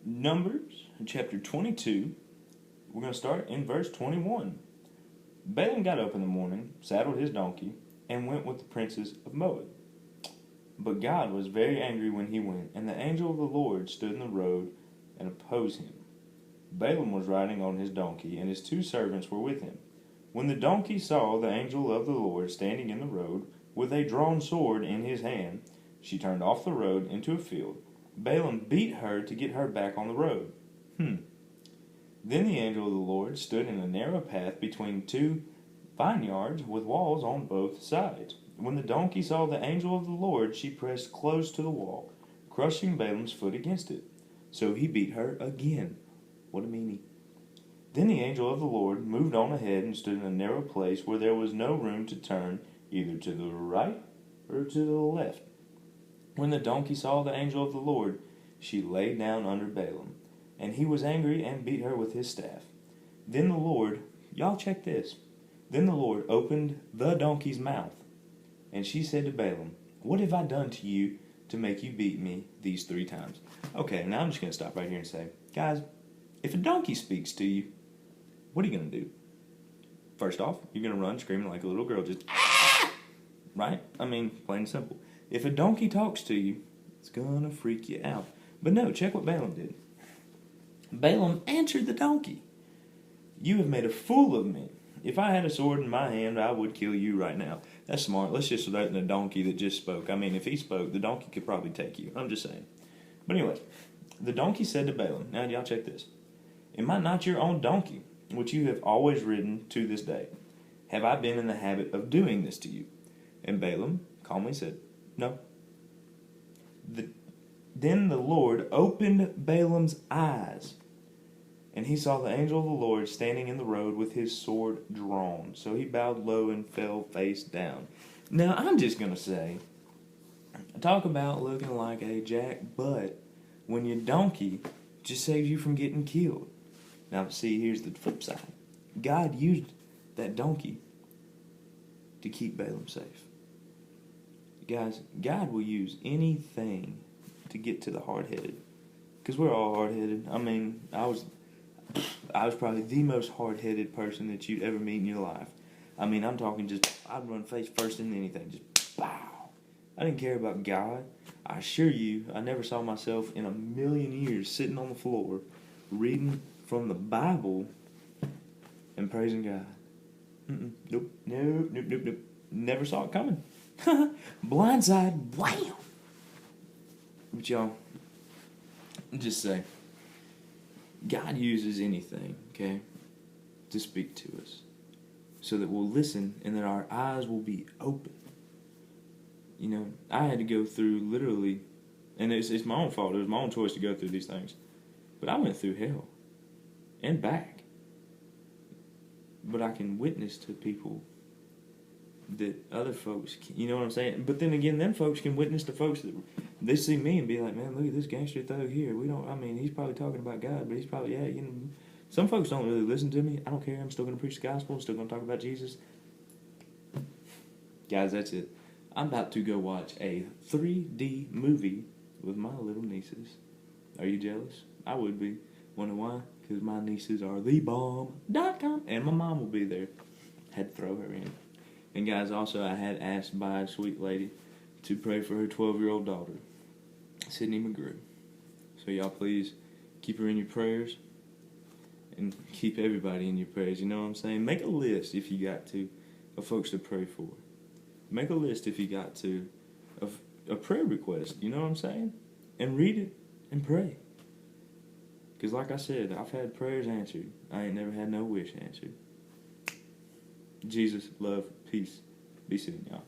Numbers chapter 22. We're going to start in verse 21. Balaam got up in the morning, saddled his donkey, and went with the princes of Moab. But God was very angry when he went, and the angel of the Lord stood in the road and opposed him. Balaam was riding on his donkey, and his 2 servants were with him. When the donkey saw the angel of the Lord standing in the road, with a drawn sword in his hand, she turned off the road into a field. Balaam beat her to get her back on the road. Then the angel of the Lord stood in a narrow path between 2 vineyards with walls on both sides. When the donkey saw the angel of the Lord, she pressed close to the wall, crushing Balaam's foot against it. So he beat her again. What a meanie. Then the angel of the Lord moved on ahead and stood in a narrow place where there was no room to turn either to the right or to the left. When the donkey saw the angel of the Lord, she lay down under Balaam, and he was angry and beat her with his staff. Then the Lord, y'all check this. Then the Lord opened the donkey's mouth, and she said to Balaam, "What have I done to you to make you beat me these 3 times?" Okay, now I'm just going to stop right here and say, guys, if a donkey speaks to you, what are you going to do? First off, you're going to run screaming like a little girl, just, ah! Right? I mean, plain and simple. If a donkey talks to you, it's going to freak you out. But no, check what Balaam did. Balaam answered the donkey. "You have made a fool of me. If I had a sword in my hand, I would kill you right now." That's smart. Let's just throw it in the donkey that just spoke. I mean, if he spoke, the donkey could probably take you. I'm just saying. But anyway, the donkey said to Balaam, now y'all check this. "Am I not your own donkey, which you have always ridden to this day? Have I been in the habit of doing this to you?" And Balaam calmly said, "No." Then the Lord opened Balaam's eyes, and he saw the angel of the Lord standing in the road with his sword drawn. So he bowed low and fell face down. Now, I'm just going to say, talk about looking like a jack butt when your donkey just saves you from getting killed. Now, see, here's the flip side. God used that donkey to keep Balaam safe. Guys, God will use anything to get to the hard-headed. Because we're all hard-headed. I mean, I was probably the most hard-headed person that you'd ever meet in your life. I mean, I'm talking just, I'd run face first into anything. Just, pow. I didn't care about God. I assure you, I never saw myself in a million years sitting on the floor, reading from the Bible and praising God. Nope. Never saw it coming. Blindside, wham! But y'all, just say, God uses anything, okay, to speak to us, so that we'll listen and that our eyes will be open. You know, I had to go through literally, and it's my own fault. It was my own choice to go through these things. But I went through hell and back. But I can witness to people that other folks, you know what I'm saying? But then again, them folks can witness to folks that they see me and be like, "Man, look at this gangster thug here. He's probably talking about God, but he's probably, some folks don't really listen to me. I don't care. I'm still going to preach the gospel. I'm still going to talk about Jesus." Guys, that's it. I'm about to go watch a 3D movie with my little nieces. Are you jealous? I would be. Wonder why? Because my nieces are thebomb.com, and my mom will be there. Had to throw her in. And guys, also I had asked by a sweet lady to pray for her 12-year-old daughter, Sydney McGrew. So y'all please keep her in your prayers and keep everybody in your prayers. You know what I'm saying? Make a list if you got to of folks to pray for. Make a list if you got to of a prayer request. You know what I'm saying? And read it and pray. Because like I said, I've had prayers answered. I ain't never had no wish answered. Jesus, love, peace. Be soon, y'all.